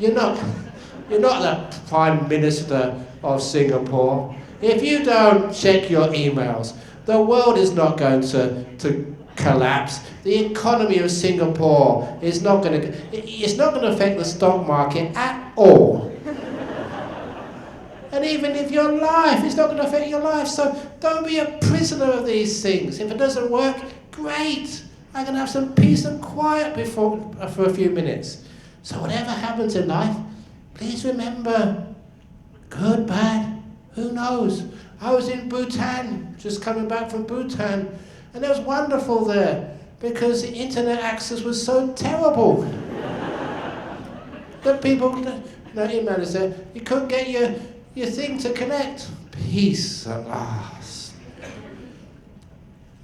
You're not the Prime Minister of Singapore. If you don't check your emails, the world is not going to collapse. The economy of Singapore is not going to, it's not going to affect the stock market at all. And even if your life, it's not going to affect your life. So don't be a prisoner of these things. If it doesn't work, great. I can have some peace and quiet for a few minutes. So whatever happens in life, please remember, good, bad, who knows? I was in Bhutan, just coming back from Bhutan, and it was wonderful there because the internet access was so terrible that people, email us there, you couldn't get your thing to connect. Peace at last.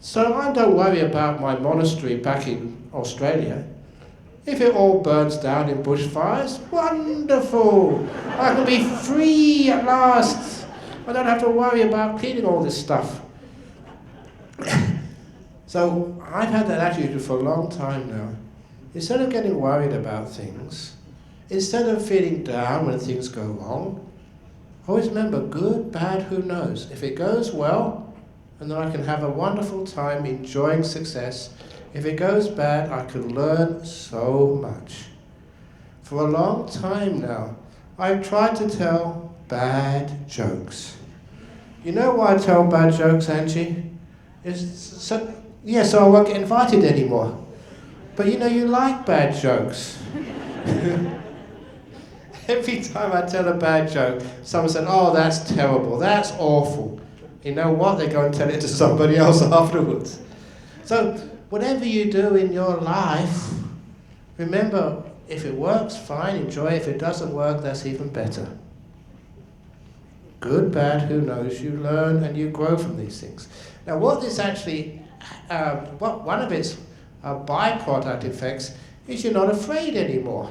So I don't worry about my monastery back in Australia. If it all burns down in bushfires, wonderful! I can be free at last. I don't have to worry about cleaning all this stuff. So I've had that attitude for a long time now. Instead of getting worried about things, instead of feeling down when things go wrong, always remember, good, bad, who knows? If it goes well, and then I can have a wonderful time enjoying success. If it goes bad, I can learn so much. For a long time now, I've tried to tell bad jokes. You know why I tell bad jokes, Angie? So I won't get invited anymore. But you like bad jokes. Every time I tell a bad joke, someone said, oh, that's terrible, that's awful. You know what? They go and tell it to somebody else afterwards. So whatever you do in your life, remember, if it works, fine, enjoy. If it doesn't work, that's even better. Good, bad, who knows? You learn and you grow from these things. Now what this actually, one of its byproduct effects is you're not afraid anymore.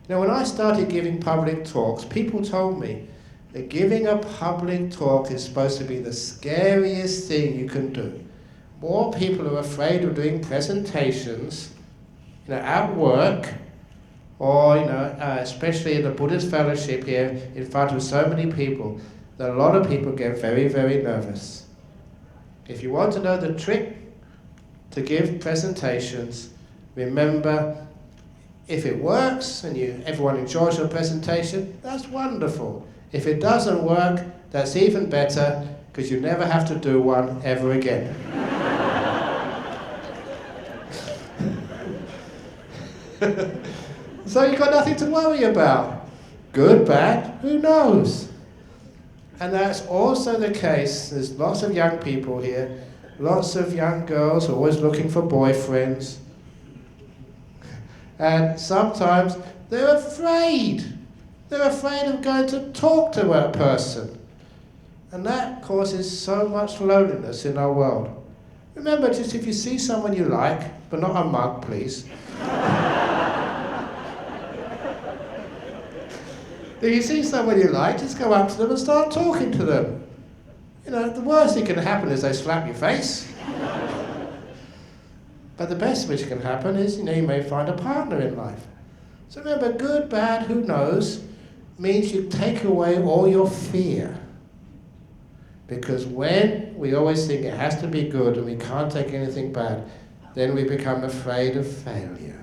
Now when I started giving public talks, people told me that giving a public talk is supposed to be the scariest thing you can do. More people are afraid of doing presentations, at work, or especially in the Buddhist fellowship here, in front of so many people, that a lot of people get very, very nervous. If you want to know the trick to give presentations, remember, if it works and everyone enjoys your presentation, that's wonderful. If it doesn't work, that's even better, because you never have to do one ever again. So you've got nothing to worry about. Good, bad, who knows? And that's also the case. There's lots of young people here, lots of young girls always looking for boyfriends. And sometimes they're afraid. They're afraid of going to talk to a person. And that causes so much loneliness in our world. Remember, just if you see someone you like, but not a mug, please. If you see someone you like, just go up to them and start talking to them. The worst that can happen is they slap your face. But the best which can happen is, you may find a partner in life. So remember, good, bad, who knows, means you take away all your fear. Because when we always think it has to be good and we can't take anything bad, then we become afraid of failure.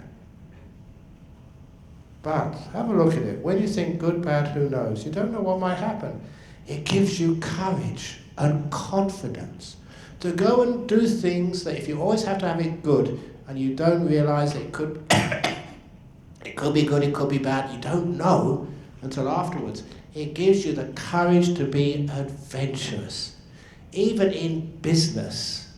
But have a look at it. When you think good, bad, who knows, you don't know what might happen. It gives you courage and confidence to go and do things that if you always have to have it good and you don't realize it could it could be good, it could be bad, you don't know until afterwards. It gives you the courage to be adventurous. Even in business,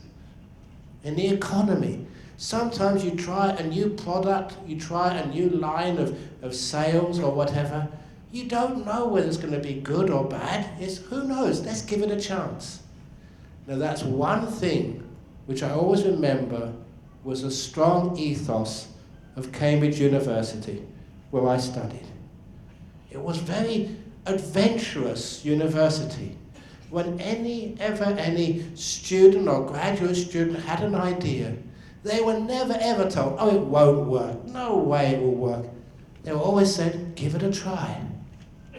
in the economy. Sometimes you try a new product, you try a new line of sales or whatever. You don't know whether it's going to be good or bad. It's who knows, let's give it a chance. Now that's one thing which I always remember was a strong ethos of Cambridge University, where I studied. It was very adventurous university. When any student or graduate student had an idea, they were never ever told, oh, it won't work, no way it will work. they were always said, give it a try.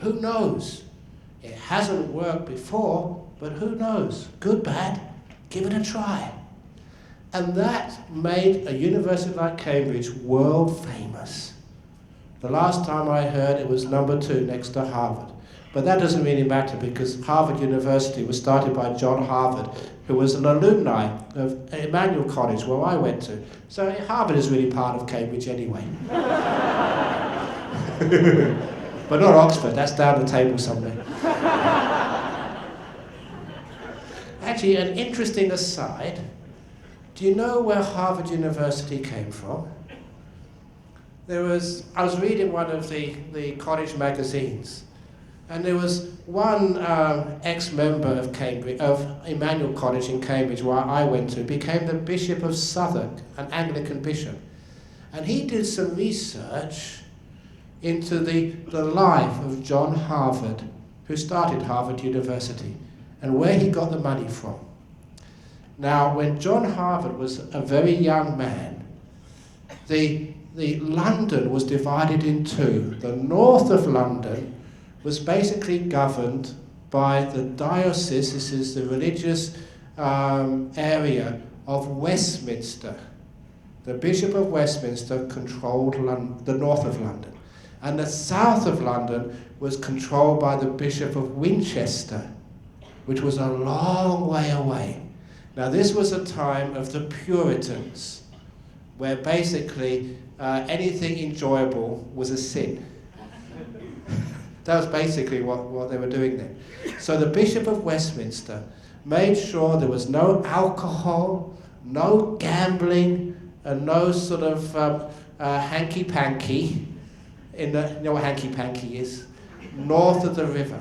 Who knows? It hasn't worked before, but who knows? Good, bad, give it a try. And that made a university like Cambridge world famous. The last time I heard, it was number 2 next to Harvard. But that doesn't really matter, because Harvard University was started by John Harvard, who was an alumni of Emmanuel College, where I went to. So Harvard is really part of Cambridge anyway. But not Oxford, that's down the table somewhere. Actually, an interesting aside, do you know where Harvard University came from? I was reading one of the college magazines, and there was one ex-member of Cambridge, of Emmanuel College in Cambridge, where I went to, became the Bishop of Southwark, an Anglican bishop. And he did some research into the life of John Harvard, who started Harvard University, and where he got the money from. Now, when John Harvard was a very young man, the London was divided in two. The north of London was basically governed by the diocese, this is the religious area of Westminster. The Bishop of Westminster controlled the north of London. And the south of London was controlled by the Bishop of Winchester, which was a long way away. Now this was a time of the Puritans, where basically anything enjoyable was a sin. That was basically what they were doing then. So the Bishop of Westminster made sure there was no alcohol, no gambling, and no sort of hanky-panky, you know what hanky-panky is? North of the river.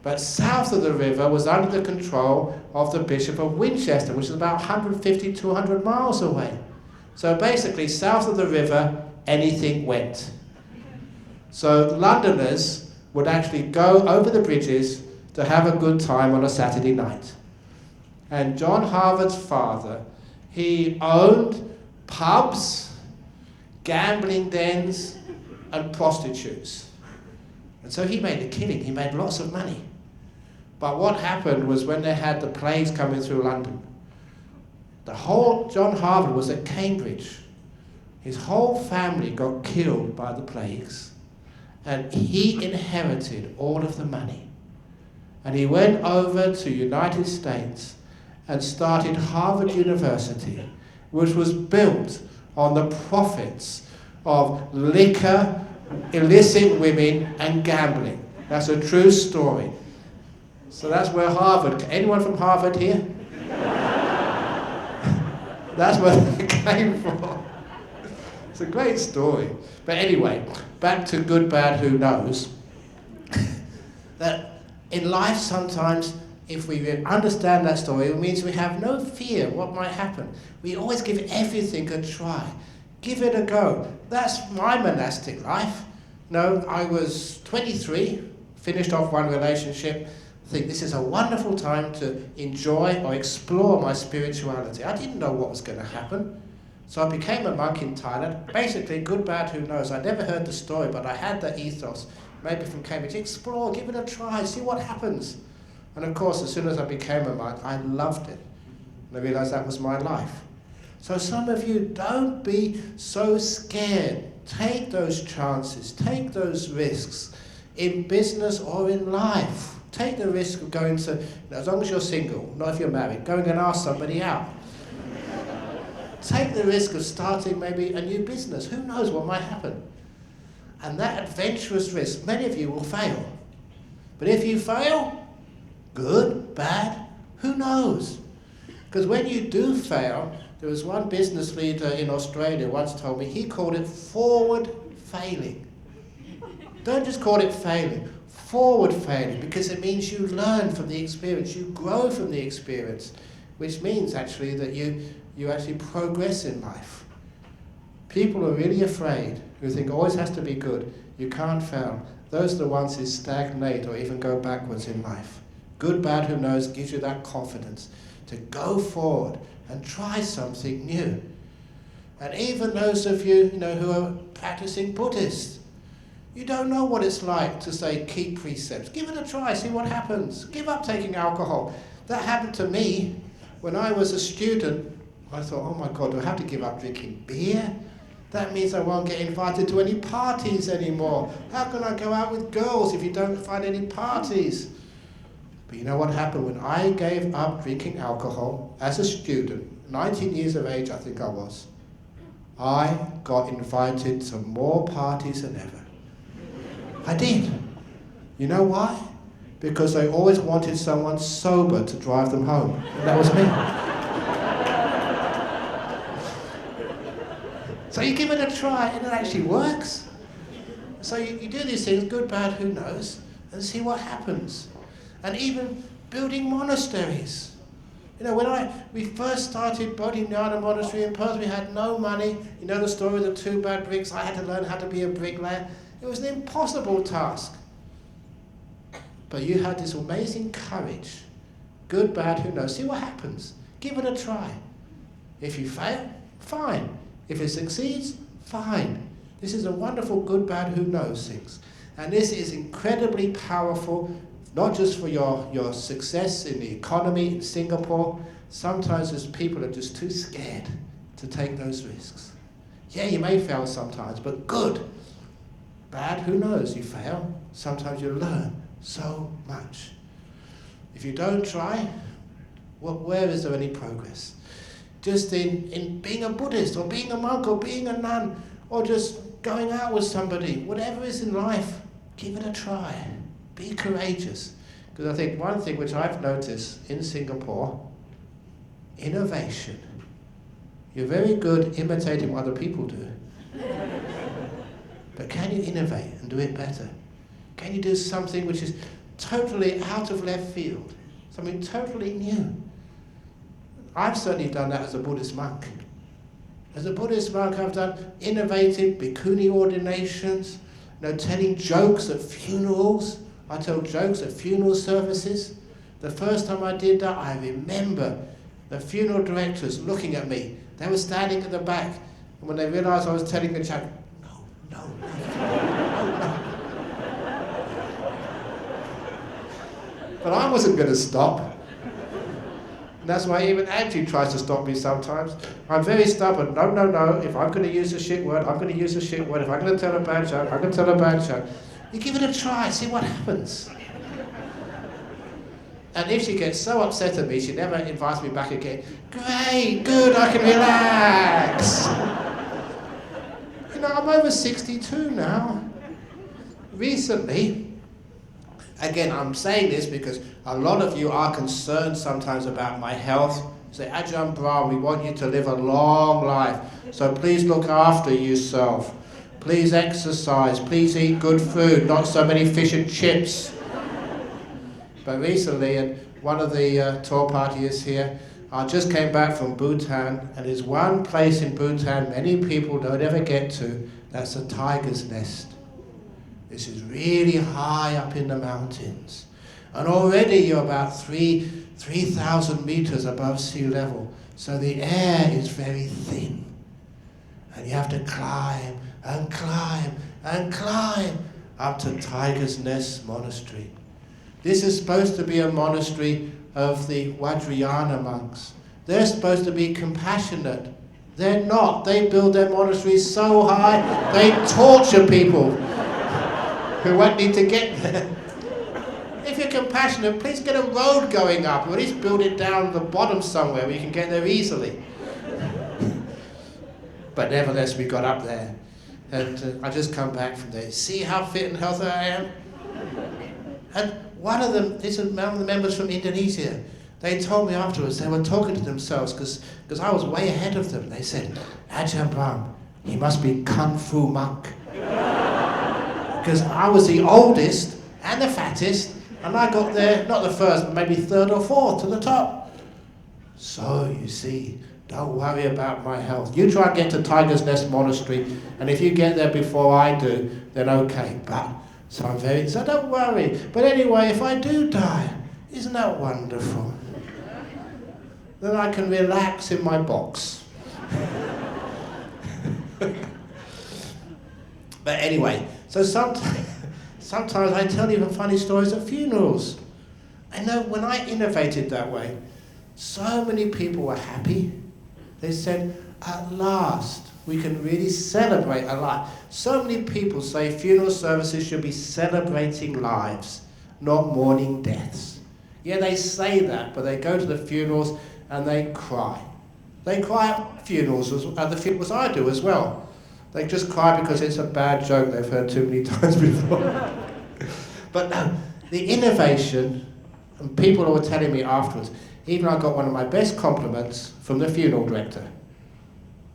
But south of the river was under the control of the Bishop of Winchester, which is about 150, 200 miles away. So basically, south of the river, anything went. So Londoners would actually go over the bridges to have a good time on a Saturday night. And John Harvard's father, he owned pubs, gambling dens, and prostitutes. And so he made a killing, he made lots of money. But what happened was when they had the plagues coming through London, the whole, John Harvard was at Cambridge. His whole family got killed by the plagues, and he inherited all of the money. And he went over to United States and started Harvard University, which was built on the profits of liquor, illicit women, and gambling. That's a true story. So that's where Harvard, anyone from Harvard here? That's where they came from. It's a great story. But anyway, back to good, bad, who knows. That in life sometimes, if we understand that story, it means we have no fear what might happen. We always give everything a try. Give it a go. That's my monastic life. No, I was 23, finished off one relationship. I think this is a wonderful time to enjoy or explore my spirituality. I didn't know what was going to happen. So I became a monk in Thailand. Basically, good, bad, who knows. I never heard the story, but I had the ethos, maybe from Cambridge. Explore, give it a try, see what happens. And of course, as soon as I became a monk, I loved it. And I realized that was my life. So some of you, don't be so scared. Take those chances, take those risks in business or in life. Take the risk of going to, as long as you're single, not if you're married, going and ask somebody out. Take the risk of starting maybe a new business. Who knows what might happen? And that adventurous risk, many of you will fail. But if you fail, good, bad, who knows? Because when you do fail, there was one business leader in Australia once told me, he called it forward failing. Don't just call it failing, forward failing, because it means you learn from the experience, you grow from the experience, which means actually that you actually progress in life. People are really afraid, who think always has to be good, you can't fail. Those are the ones who stagnate or even go backwards in life. Good, bad, who knows, gives you that confidence to go forward and try something new. And even those of you, who are practicing Buddhists, You don't know what it's like to say, keep precepts. Give it a try, see what happens. Give up taking alcohol. That happened to me when I was a student. I thought, oh my God, do I have to give up drinking beer? That means I won't get invited to any parties anymore. How can I go out with girls if you don't find any parties? But you know what happened when I gave up drinking alcohol as a student, 19 years of age I think I was, I got invited to more parties than ever. I did. You know why? Because they always wanted someone sober to drive them home. And that was me. So you give it a try and it actually works. So you do these things, good, bad, who knows, and see what happens. And even building monasteries. You know, when we first started Bodhinyana Monastery in Perth, we had no money. You know the story of the 2 bad bricks? I had to learn how to be a bricklayer. It was an impossible task. But you had this amazing courage. Good, bad, who knows? See what happens. Give it a try. If you fail, fine. If it succeeds, fine. This is a wonderful good, bad, who knows things. And this is incredibly powerful, not just for your success in the economy in Singapore. Sometimes there's people that are just too scared to take those risks. Yeah, you may fail sometimes, but good. Bad, who knows? You fail. Sometimes you learn so much. If you don't try, where is there any progress? Just in being a Buddhist or being a monk or being a nun or just going out with somebody, whatever is in life, give it a try. Be courageous. Because I think one thing which I've noticed in Singapore, innovation. You're very good imitating what other people do. But can you innovate and do it better? Can you do something which is totally out of left field? Something totally new? I've certainly done that as a Buddhist monk. As a Buddhist monk, I've done innovative bhikkhuni ordinations, telling jokes at funerals. I tell jokes at funeral services. The first time I did that, I remember the funeral directors looking at me. They were standing at the back, and when they realised I was telling the joke, no. But I wasn't going to stop. And that's why even Angie tries to stop me sometimes. I'm very stubborn. No. If I'm going to use a shit word, I'm going to use a shit word. If I'm going to tell a bad joke, I'm going to tell a bad joke. You give it a try, see what happens. And if she gets so upset at me, she never invites me back again. Great, good, I can relax. I'm over 62 now. Recently, again, I'm saying this because a lot of you are concerned sometimes about my health. You say, Ajahn Brahm, we want you to live a long life, so please look after yourself. Please exercise, please eat good food, not so many fish and chips. But recently, at one of the tour parties here, I just came back from Bhutan, and there's one place in Bhutan many people don't ever get to, that's a tiger's nest. This is really high up in the mountains. And already you're about 3,000 meters above sea level, so the air is very thin. And you have to climb and climb and climb up to Tiger's Nest Monastery. This is supposed to be a monastery of the Vajrayana monks. They're supposed to be compassionate. They're not. They build their monasteries so high, they torture people who won't need to get there. If you're compassionate, please get a road going up, or at least build it down the bottom somewhere where you can get there easily. But nevertheless, we got up there. And I just come back from there. See how fit and healthy I am? And one of them, this is one of the members from Indonesia, they told me afterwards, they were talking to themselves, because I was way ahead of them. They said, Ajahn Brahm, he must be Kung Fu monk. Because I was the oldest and the fattest, and I got there, not the first, but maybe third or fourth to the top. So, you see, don't worry about my health. You try and get to Tiger's Nest Monastery, and if you get there before I do, then okay. So don't worry. But anyway, if I do die, isn't that wonderful? Then I can relax in my box. But anyway, So sometimes I tell even funny stories at funerals. I know when I innovated that way, so many people were happy. They said, at last, we can really celebrate a life. So many people say funeral services should be celebrating lives, not mourning deaths. Yeah, they say that, but they go to the funerals and they cry. They cry at funerals, at the funerals I do as well. They just cry because it's a bad joke they've heard too many times before. But no, the innovation, and people were telling me afterwards, even I got one of my best compliments from the funeral director.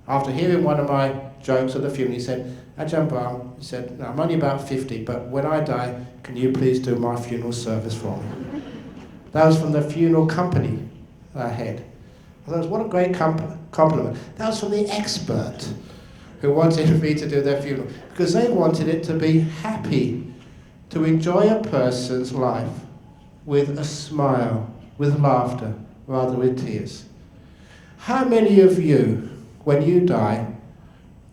After hearing one of my jokes at the funeral, he said, Ajahn Brahm, he said, no, I'm only about 50, but when I die, can you please do my funeral service for me? That was from the funeral company head. I thought, what a great compliment. That was from the expert who wanted me to do their funeral, because they wanted it to be happy, to enjoy a person's life with a smile, with laughter, rather with tears. How many of you, when you die,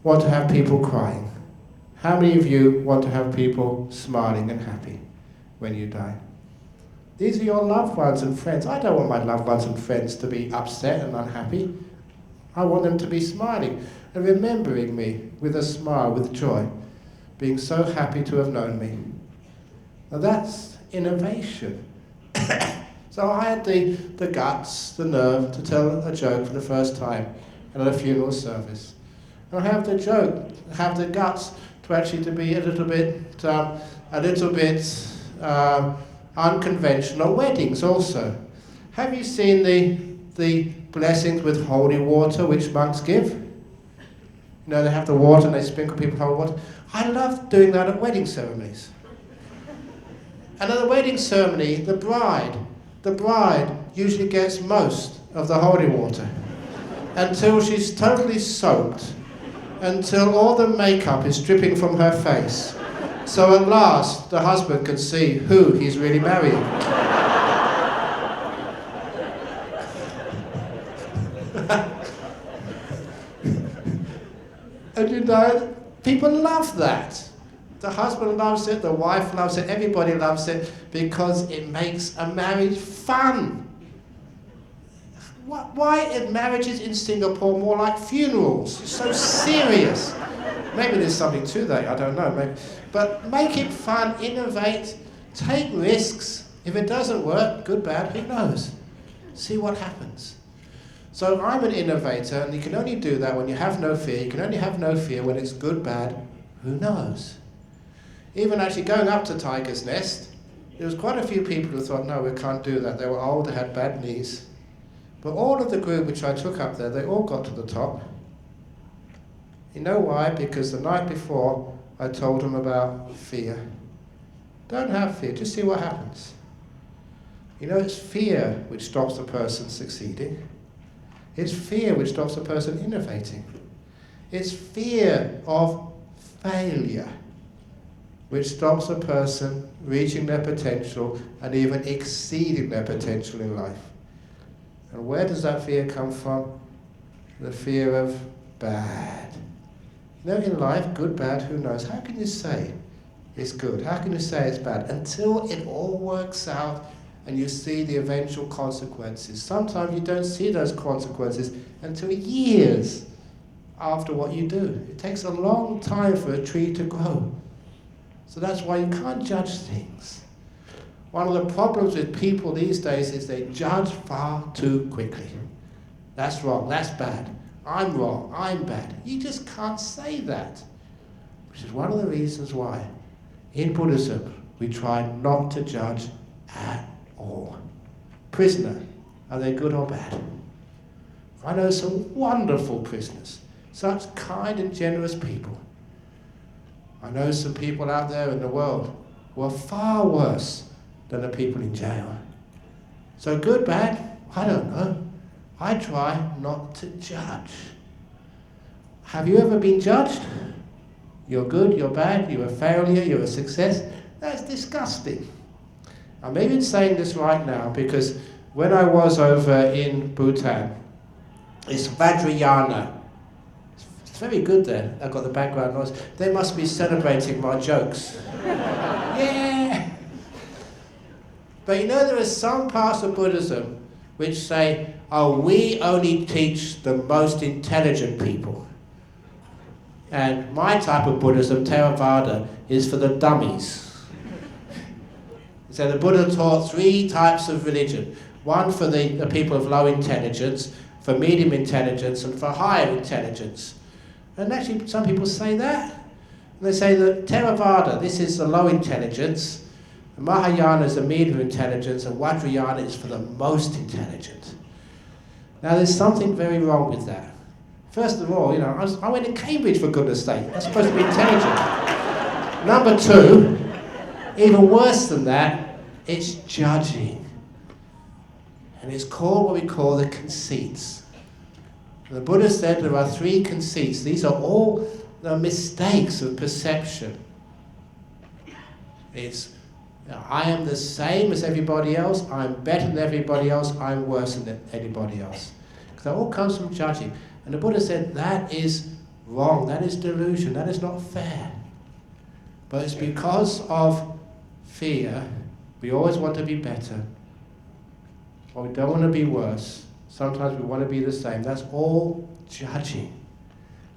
want to have people crying? How many of you want to have people smiling and happy when you die? These are your loved ones and friends. I don't want my loved ones and friends to be upset and unhappy. I want them to be smiling and remembering me with a smile, with joy, being so happy to have known me. Now that's innovation. So I had the guts, the nerve to tell a joke for the first time at a funeral service. And I have the joke, have the guts to actually to be a little bit unconventional. Weddings also. Have you seen the blessings with holy water which monks give? You know, they have the water and they sprinkle people with holy water. I love doing that at wedding ceremonies. And at the wedding ceremony, the bride usually gets most of the holy water until she's totally soaked, until all the makeup is dripping from her face. So at last, the husband can see who he's really marrying. And you know, people love that. The husband loves it, the wife loves it, everybody loves it because it makes a marriage fun. Why are marriages in Singapore more like funerals? It's so serious. Maybe there's something to that, I don't know. Maybe. But make it fun, innovate, take risks. If it doesn't work, good, bad, who knows? See what happens. So I'm an innovator, and you can only do that when you have no fear. You can only have no fear when it's good, bad, who knows? Even actually going up to Tiger's Nest, there was quite a few people who thought, no, we can't do that. They were old, they had bad knees. But all of the group which I took up there, they all got to the top. You know why? Because the night before, I told them about fear. Don't have fear, just see what happens. You know, it's fear which stops a person succeeding. It's fear which stops a person innovating. It's fear of failure which stops a person reaching their potential and even exceeding their potential in life. And where does that fear come from? The fear of bad. You know, in life, good, bad, who knows? How can you say it's good? How can you say it's bad? Until it all works out and you see the eventual consequences. Sometimes you don't see those consequences until years after what you do. It takes a long time for a tree to grow. So that's why you can't judge things. One of the problems with people these days is they judge far too quickly. That's wrong, that's bad. I'm wrong, I'm bad. You just can't say that. Which is one of the reasons why in Buddhism we try not to judge at all. Prisoner, are they good or bad? I know some wonderful prisoners, such kind and generous people. I know some people out there in the world who are far worse than the people in jail. So good, bad, I don't know. I try not to judge. Have you ever been judged? You're good, you're bad, you're a failure, you're a success. That's disgusting. I'm even saying this right now because when I was over in Bhutan, it's Vajrayana. It's very good there. I've got the background noise. They must be celebrating my jokes. Yeah! But you know, there are some parts of Buddhism which say, oh, we only teach the most intelligent people. And my type of Buddhism, Theravada, is for the dummies. So the Buddha taught 3 types of religion. One for the people of low intelligence, for medium intelligence, and for higher intelligence. And actually some people say that. And they say that Theravada, this is the low intelligence, Mahayana is the medium intelligence, and Vajrayana is for the most intelligent. Now there's something very wrong with that. First of all, you know, I went to Cambridge, for goodness sake. That's supposed to be intelligent. Number 2, even worse than that, it's judging. And it's called what we call the conceits. The Buddha said there are 3 conceits. These are all the mistakes of perception. It's, I am the same as everybody else, I'm better than everybody else, I'm worse than anybody else. Because that all comes from judging. And the Buddha said that is wrong, that is delusion, that is not fair. But it's because of fear, we always want to be better, or we don't want to be worse. Sometimes we want to be the same. That's all judging.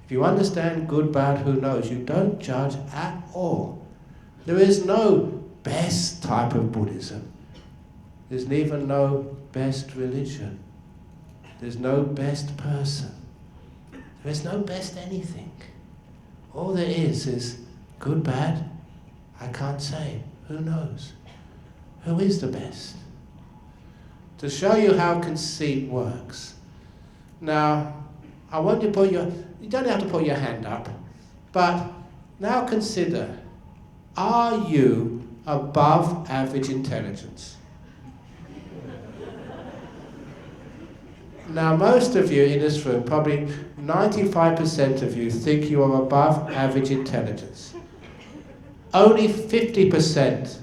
If you understand good, bad, who knows, you don't judge at all. There is no best type of Buddhism. There's even no best religion. There's no best person. There is no best anything. All there is good, bad, I can't say. Who knows? Who is the best? To show you how conceit works. Now, I want you to put you don't have to put your hand up, but now consider, are you above average intelligence? Now, most of you in this room, probably 95% of you think you are above average intelligence. Only 50%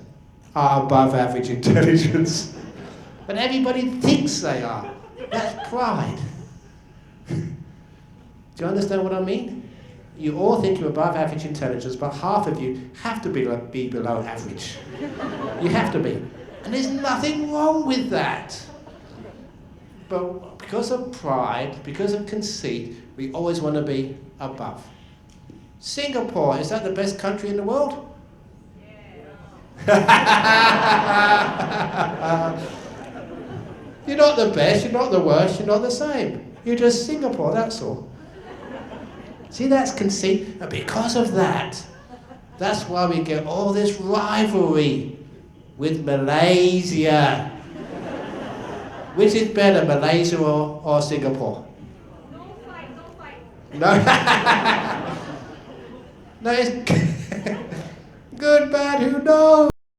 are above average intelligence. But everybody thinks they are. That's pride. Do you understand what I mean? You all think you're above average intelligence, but half of you have to be below average. You have to be. And there's nothing wrong with that. But because of pride, because of conceit, we always want to be above. Singapore, is that the best country in the world? You're not the best, you're not the worst, you're not the same. You're just Singapore, that's all. See, that's conceit. And because of that, that's why we get all this rivalry with Malaysia. Which is better, Malaysia or Singapore? No fight, no fight. No. No, it's good, bad, who knows?